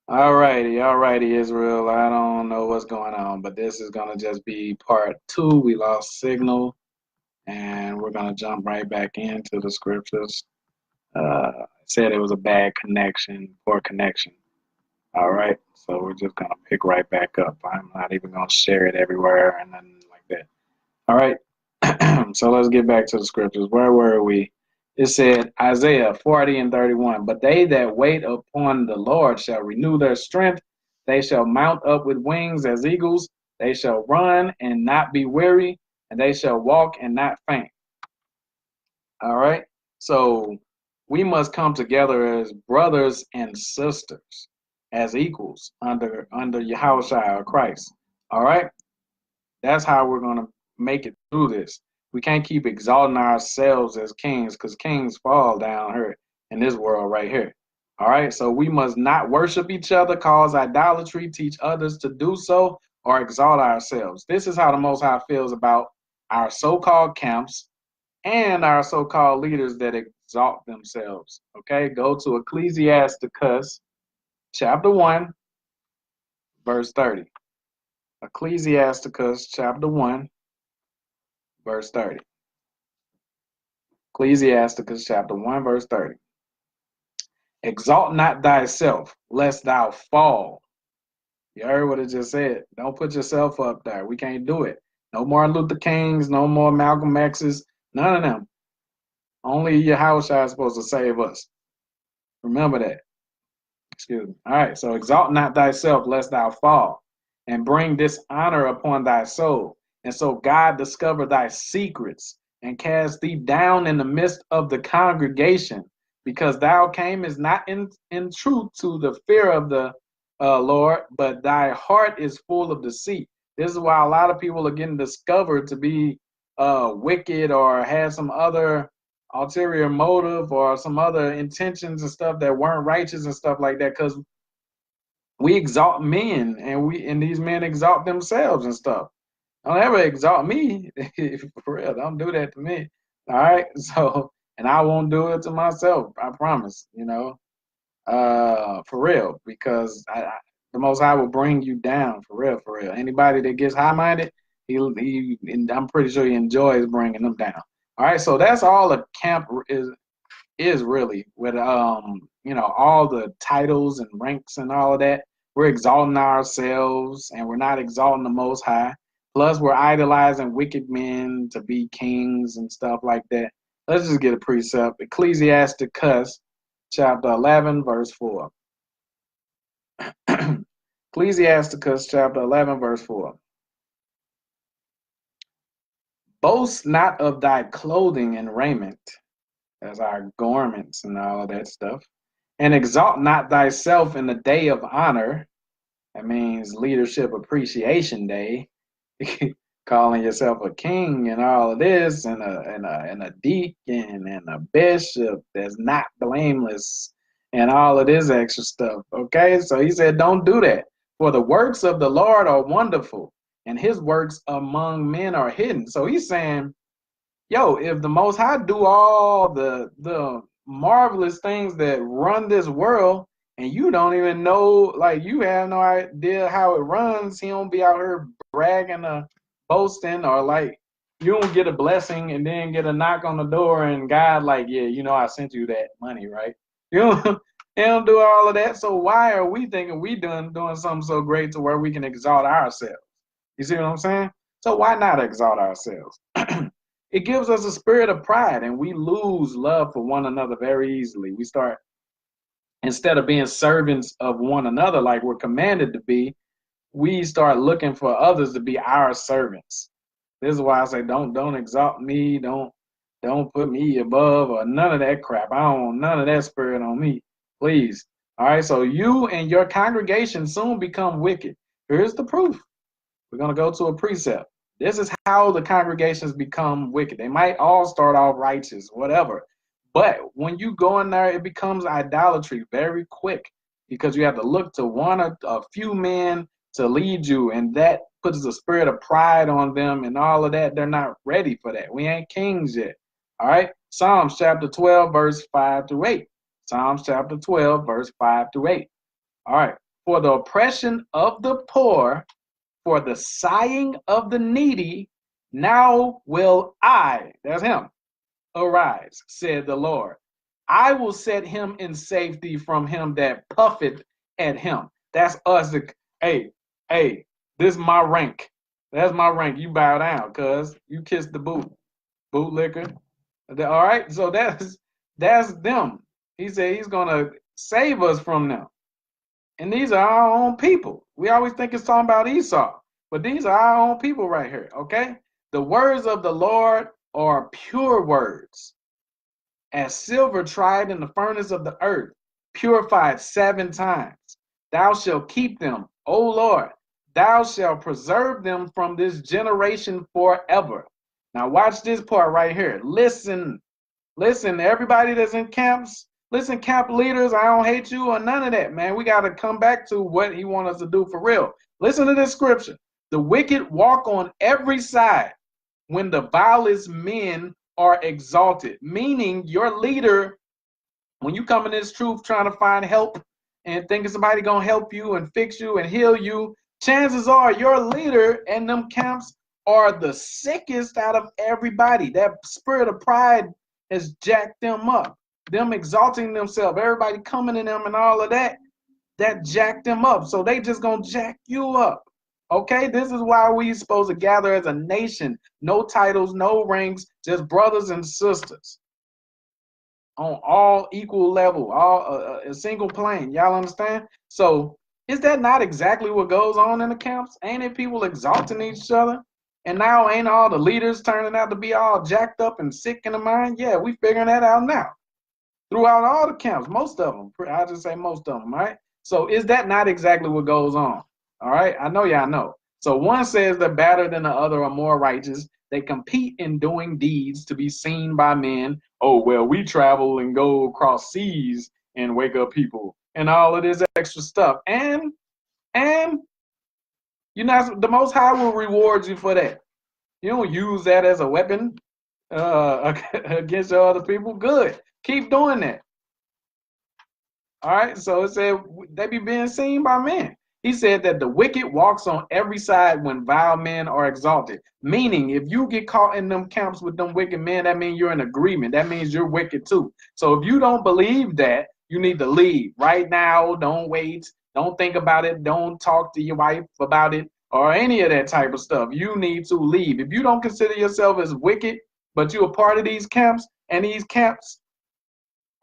All righty, Israel. I don't know what's going on, but this is gonna just be part two. We lost signal, and we're gonna jump right back into the scriptures. Said it was a bad connection, poor connection. All right, so we're just gonna pick right back up. I'm not even gonna share it everywhere and nothing like that. All right, so let's get back to the scriptures. Where were we? It said Isaiah 40 and 31. But they that wait upon the Lord shall renew their strength. They shall mount up with wings as eagles. They shall run and not be weary, and they shall walk and not faint. All right. So we must come together as brothers and sisters, as equals under Yahushua or Christ. All right. That's how we're going to make it through this. We can't keep exalting ourselves as kings because kings fall down here in this world right here. All right. So we must not worship each other, cause idolatry, teach others to do so, or exalt ourselves. This is how the Most High feels about our so called camps and our so called leaders that exalt themselves. Okay. Go to Ecclesiasticus chapter 1, verse 30. Ecclesiasticus chapter 1, verse 30. Ecclesiasticus chapter 1, verse 30. Exalt not thyself, lest thou fall. You heard what it just said. Don't put yourself up there. We can't do it. No more Luther Kings, no more Malcolm X's, none of them. Only Yahushua is supposed to save us. Remember that. Excuse me. All right, so exalt not thyself, lest thou fall, and bring dishonor upon thy soul. And so God discover thy secrets and cast thee down in the midst of the congregation, because thou camest not in truth to the fear of the Lord, but thy heart is full of deceit. This is why a lot of people are getting discovered to be wicked or have some other ulterior motive or some other intentions and stuff that weren't righteous and stuff like that, because we exalt men and these men exalt themselves and stuff. Don't ever exalt me. For real, don't do that to me. All right. So, and I won't do it to myself, I promise, for real, because the Most High will bring you down, for real, for real. Anybody that gets high minded, and I'm pretty sure he enjoys bringing them down. All right, so that's all a camp is really with all the titles and ranks and all of that. We're exalting ourselves and we're not exalting the Most High. Plus, we're idolizing wicked men to be kings and stuff like that. Let's just get a precept. Ecclesiasticus chapter 11, verse 4. Ecclesiasticus chapter 11, verse 4. Boast not of thy clothing and raiment, as our garments and all of that stuff, and exalt not thyself in the day of honor. That means Leadership Appreciation Day. Calling yourself a king and all of this, and a deacon and a bishop that's not blameless, and all of this extra stuff. Okay, so he said, don't do that. For the works of the Lord are wonderful, and his works among men are hidden. So he's saying, yo, if the Most High do all the marvelous things that run this world, and you don't even know, like you have no idea how it runs, he don't be out here bragging or boasting, or like you don't get a blessing and then get a knock on the door and God like, yeah, I sent you that money, right? You know, they don't do all of that. So why are we thinking we doing something so great to where we can exalt ourselves? You see what I'm saying? So why not exalt ourselves? It gives us a spirit of pride, and we lose love for one another very easily. We start, instead of being servants of one another like we're commanded to be, we start looking for others to be our servants. This is why I say don't exalt me, don't put me above or none of that crap. I don't want none of that spirit on me, please. All right, so you and your congregation soon become wicked. Here's the proof. We're going to go to a precept. This is how the congregations become wicked. They might all start off righteous, whatever. But when you go in there, it becomes idolatry very quick, because you have to look to one or a few men to lead you, and that puts a spirit of pride on them and all of that. They're not ready for that. We ain't kings yet. All right. Psalms chapter 12, verse 5 through 8. Psalms chapter 12, verse 5 through 8. All right. for the oppression of the poor, for the sighing of the needy, now will I, that's him, arise, said the Lord. I will set him in safety from him that puffeth at him. That's us. Hey, this is my rank. That's my rank. You bow down, cuz you kiss the bootlicker. All right, so that's them. He said he's gonna save us from them. And these are our own people. We always think it's talking about Esau, but these are our own people right here, okay? The words of the Lord are pure words, as silver tried in the furnace of the earth, purified 7 times. Thou shalt keep them, O Lord. Thou shalt preserve them from this generation forever. Now watch this part right here. Listen, everybody that's in camps. Listen, camp leaders, I don't hate you or none of that, man. We got to come back to what he wants us to do for real. Listen to this scripture. The wicked walk on every side when the vilest men are exalted. Meaning your leader, when you come in this truth trying to find help and thinking somebody going to help you and fix you and heal you, chances are your leader and them camps are the sickest out of everybody. That spirit of pride has jacked them up. Them exalting themselves, everybody coming in them and all of that jacked them up. So they just gonna jack you up. Okay, this is why we supposed to gather as a nation. No titles, no ranks, just brothers and sisters on all equal level, all a single plane. Y'all understand? So is that not exactly what goes on in the camps? Ain't it people exalting each other? And now ain't all the leaders turning out to be all jacked up and sick in the mind? Yeah, we figuring that out now. Throughout all the camps, most of them, I'll just say most of them, right? So is that not exactly what goes on? All right, I know y'all know. So one says they're better than the other or more righteous. They compete in doing deeds to be seen by men. Oh, well, we travel and go across seas and wake up people and all of this extra stuff. And you're not, the Most High will reward you for that. You don't use that as a weapon against other people. Good. Keep doing that. All right. So it said they be being seen by men. He said that the wicked walks on every side when vile men are exalted. Meaning, if you get caught in them camps with them wicked men, that means you're in agreement. That means you're wicked too. So if you don't believe that, you need to leave right now. Don't wait. Don't think about it. Don't talk to your wife about it or any of that type of stuff. You need to leave. If you don't consider yourself as wicked, but you're a part of these camps, and these camps,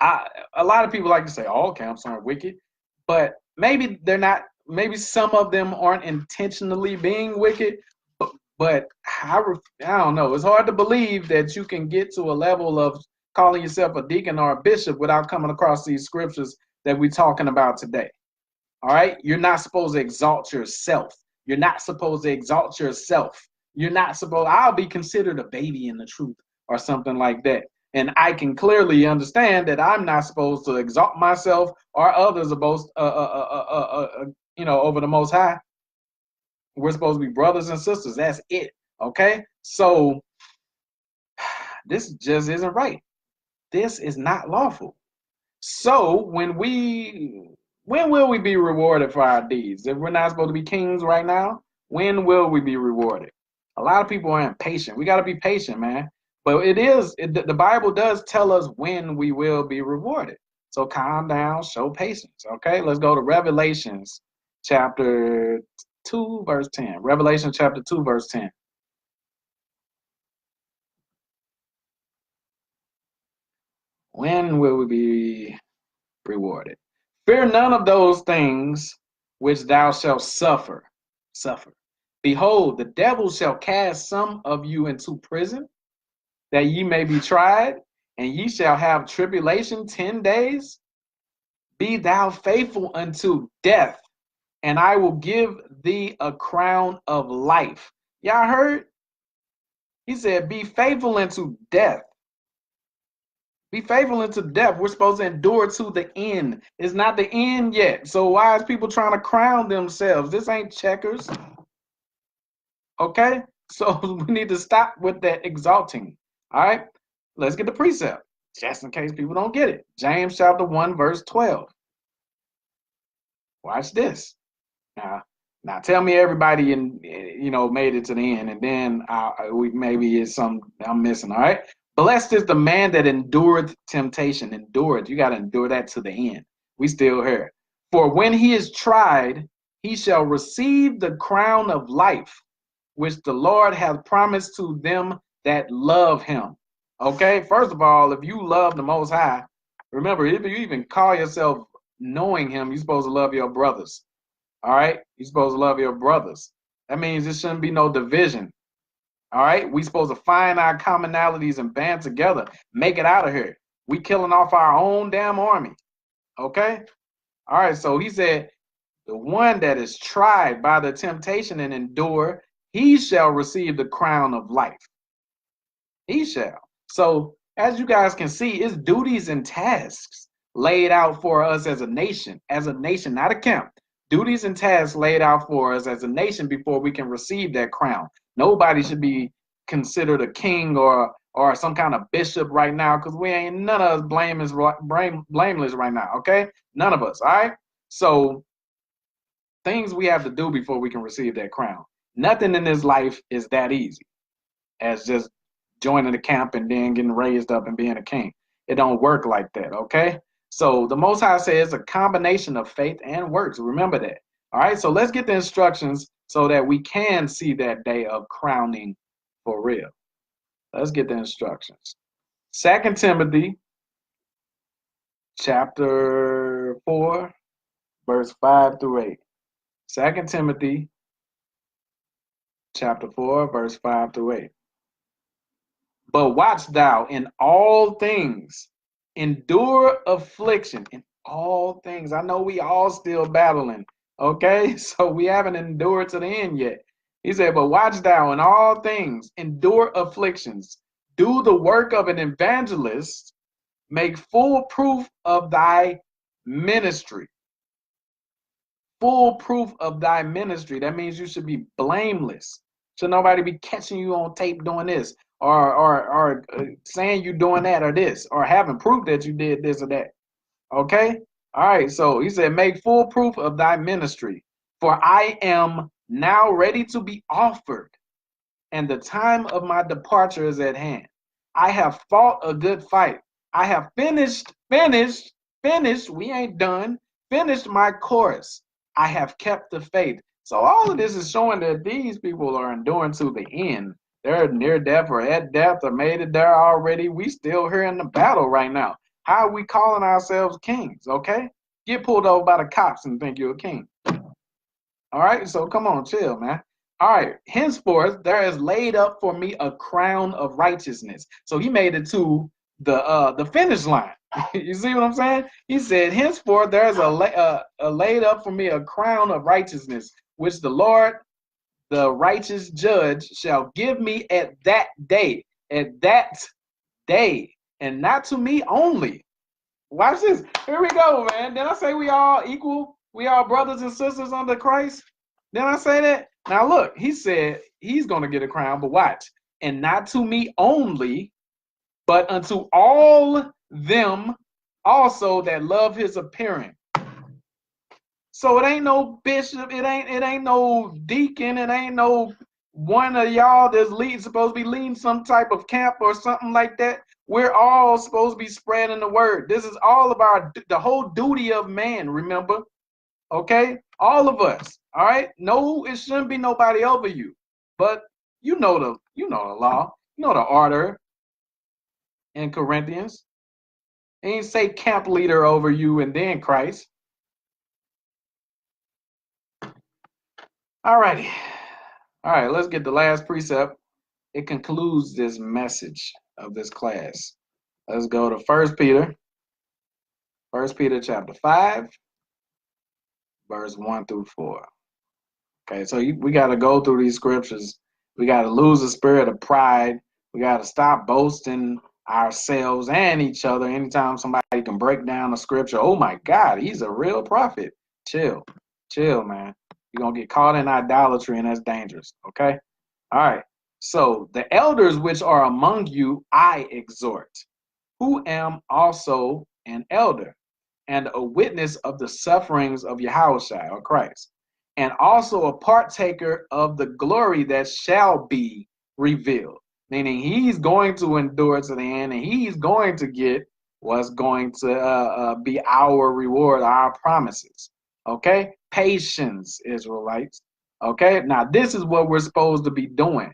a lot of people like to say all camps aren't wicked, but maybe they're not. Maybe some of them aren't intentionally being wicked, but I don't know. It's hard to believe that you can get to a level of calling yourself a deacon or a bishop without coming across these scriptures that we're talking about today. All right? You're not supposed to exalt yourself. You're not supposed to exalt yourself. You're not supposed, I'll be considered a baby in the truth or something like that. And I can clearly understand that I'm not supposed to exalt myself or others about, over the Most High. We're supposed to be brothers and sisters. That's it. Okay? So this just isn't right. This is not lawful. So when will we be rewarded for our deeds? If we're not supposed to be kings right now, when will we be rewarded? A lot of people are impatient. We got to be patient, man. But the Bible does tell us when we will be rewarded. So calm down, show patience. Okay, let's go to Revelations chapter 2, verse 10. Revelation chapter 2, verse 10. When will we be rewarded? Fear none of those things which thou shalt suffer. Behold, the devil shall cast some of you into prison, that ye may be tried, and ye shall have tribulation 10 days. Be thou faithful unto death, and I will give thee a crown of life. Y'all heard? He said, be faithful unto death. Be faithful unto death. We're supposed to endure to the end. It's not the end yet. So why is people trying to crown themselves? This ain't checkers. Okay? So we need to stop with that exalting. All right? Let's get the precept, just in case people don't get it. James chapter 1, verse 12. Watch this. Now tell me everybody made it to the end, and then maybe it's some I'm missing. All right. Blessed is the man that endured temptation. Endured. You got to endure that to the end. We still here. For when he is tried, he shall receive the crown of life, which the Lord hath promised to them that love him. Okay. First of all, if you love the Most High, remember, if you even call yourself knowing him, you're supposed to love your brothers. All right. You're supposed to love your brothers. That means there shouldn't be no division. All right. We're supposed to find our commonalities and band together. Make it out of here. We killing off our own damn army. Okay. All right. So he said, the one that is tried by the temptation and endure, he shall receive the crown of life. He shall. So as you guys can see, it's duties and tasks laid out for us as a nation, not a camp. Duties and tasks laid out for us as a nation before we can receive that crown. Nobody should be considered a king or some kind of bishop right now, because we ain't none of us blameless right now, okay? None of us, all right? So things we have to do before we can receive that crown. Nothing in this life is that easy as just joining the camp and then getting raised up and being a king. It don't work like that, okay? So the Most High says a combination of faith and works. Remember that. All right, so let's get the instructions so that we can see that day of crowning for real. Let's get the instructions. 2 Timothy chapter 4, verse 5 through 8. 2 Timothy chapter 4, verse 5 through 8. But watch thou in all things, endure affliction in all things. I know we all still battling, okay? So we haven't endured to the end yet. He said, but watch thou in all things, endure afflictions, do the work of an evangelist, make full proof of thy ministry. Full proof of thy ministry. That means you should be blameless. Should nobody be catching you on tape doing this or saying you doing that or this or having proof that you did this or that. Okay? All right. So he said, make full proof of thy ministry, for I am now ready to be offered, and the time of my departure is at hand. I have fought a good fight. I have finished. We ain't done. Finished my course. I have kept the faith. So all of this is showing that these people are enduring to the end. They're near death or at death or made it there already. We still here in the battle right now. How are we calling ourselves kings, okay? Get pulled over by the cops and think you're a king. All right, so come on, chill, man. All right, henceforth there is laid up for me a crown of righteousness. So he made it to the finish line. You see what I'm saying? He said, henceforth there is laid up for me a crown of righteousness, which the Lord, the righteous judge, shall give me at that day, and not to me only. Watch this. Here we go, man. Did I say we all equal? We all brothers and sisters under Christ? Did I say that? Now look, he said he's going to get a crown, but watch. And not to me only, but unto all them also that love his appearing. So it ain't no bishop, it ain't no deacon, it ain't no one of y'all that's supposed to be leading some type of camp or something like that. We're all supposed to be spreading the word. This is all about the whole duty of man, remember? Okay? All of us. All right? No, it shouldn't be nobody over you. But you know the law. You know the order in Corinthians. It ain't say camp leader over you and then Christ. All righty. All right, let's get the last precept. It concludes this message of this class. Let's go to 1 Peter. 1 Peter chapter 5, verse 1 through 4. Okay, so we got to go through these scriptures. We got to lose the spirit of pride. We got to stop boasting ourselves and each other. Anytime somebody can break down a scripture, oh my God, he's a real prophet. Chill, man. You're going to get caught in idolatry, and that's dangerous, okay? All right. So the elders which are among you, I exhort, who am also an elder, and a witness of the sufferings of Yahushua or Christ, and also a partaker of the glory that shall be revealed. Meaning he's going to endure to the end, and he's going to get what's going to be our reward, our promises. Okay? Patience, Israelites. Okay? Now, this is what we're supposed to be doing.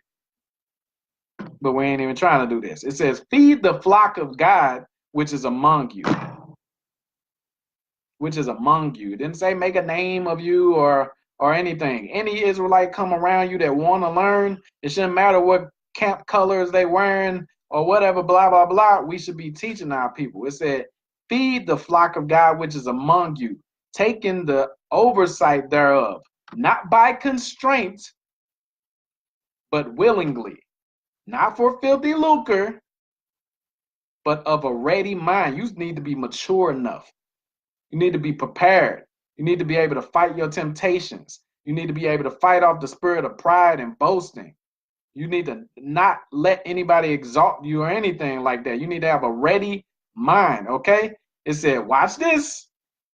But we ain't even trying to do this. It says, feed the flock of God, which is among you. Which is among you. It didn't say make a name of you or anything. Any Israelite come around you that want to learn, it shouldn't matter what camp colors they wearing or whatever, blah, blah, blah. We should be teaching our people. It said, feed the flock of God, which is among you, taking the oversight thereof, not by constraint, but willingly, not for filthy lucre, but of a ready mind. You need to be mature enough. You need to be prepared. You need to be able to fight your temptations. You need to be able to fight off the spirit of pride and boasting. You need to not let anybody exalt you or anything like that. You need to have a ready mind, okay? It said, watch this.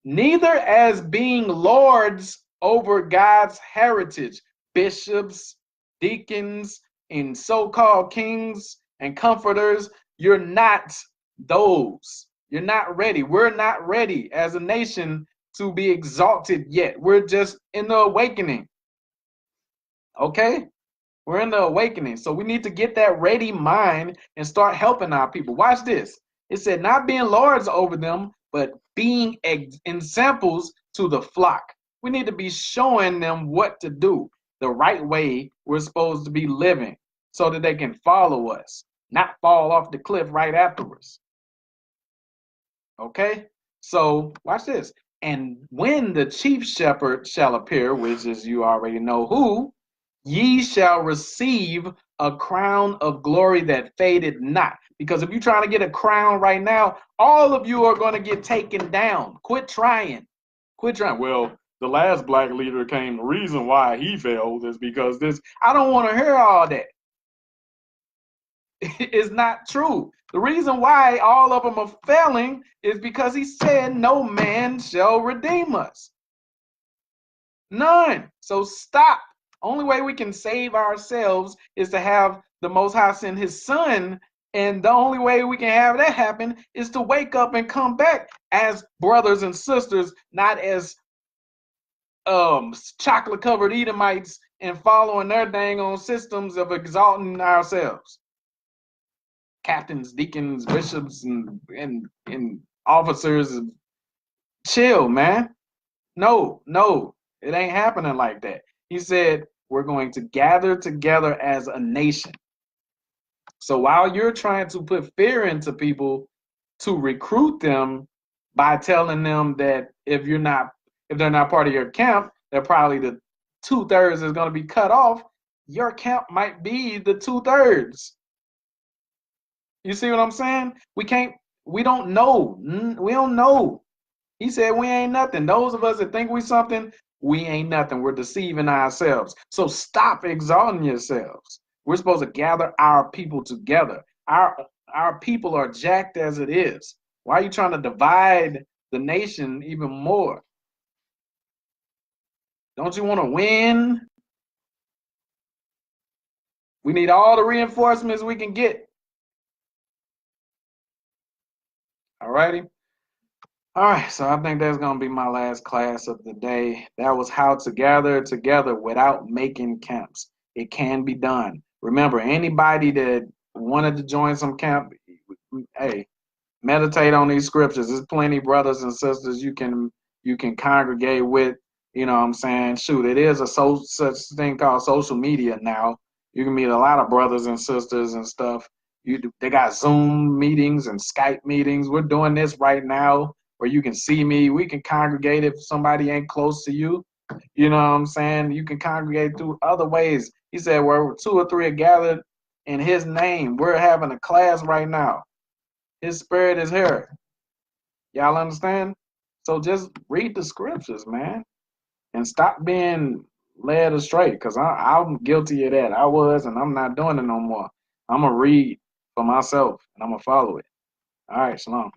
Neither as being lords over God's heritage, bishops, deacons, and so-called kings and comforters, you're not those. You're not ready. We're not ready as a nation to be exalted yet. We're just in the awakening. Okay? We're in the awakening. So we need to get that ready mind and start helping our people. Watch this. It said not being lords over them, but being examples to the flock. We need to be showing them what to do, the right way we're supposed to be living so that they can follow us, not fall off the cliff right afterwards. Okay? So watch this. And when the chief shepherd shall appear, which is you already know who, ye shall receive a crown of glory that faded not. Because if you're trying to get a crown right now, all of you are going to get taken down. Quit trying. Quit trying. Well, the last black leader came. The reason why he failed is because this. I don't want to hear all that. It's not true. The reason why all of them are failing is because he said no man shall redeem us. None. So stop. Only way we can save ourselves is to have the Most High send his son. And the only way we can have that happen is to wake up and come back as brothers and sisters, not as chocolate covered Edomites and following their dang on systems of exalting ourselves. Captains, deacons, bishops, and officers. Chill, man. No, it ain't happening like that. He said, we're going to gather together as a nation. So while you're trying to put fear into people to recruit them by telling them that if they're not part of your camp, they're probably the 2/3 is going to be cut off. Your camp might be the 2/3. You see what I'm saying? We don't know. We don't know. He said we ain't nothing. Those of us that think we something, we ain't nothing. We're deceiving ourselves. So stop exalting yourselves. We're supposed to gather our people together. Our people are jacked as it is. Why are you trying to divide the nation even more? Don't you want to win? We need all the reinforcements we can get. All righty. All right, so I think that's going to be my last class of the day. That was how to gather together without making camps. It can be done. Remember, anybody that wanted to join some camp, hey, meditate on these scriptures. There's plenty brothers and sisters you can congregate with. You know what I'm saying? Shoot, it is such thing called social media now. You can meet a lot of brothers and sisters and stuff. They got Zoom meetings and Skype meetings. We're doing this right now where you can see me. We can congregate if somebody ain't close to you. You know what I'm saying? You can congregate through other ways. He said where 2 or 3 are gathered in his name. We're having a class right now. His spirit is here. Y'all understand? So just read the scriptures, man. And stop being led astray, because I'm guilty of that. I was, and I'm not doing it no more. I'm going to read for myself, and I'm going to follow it. All right, shalom.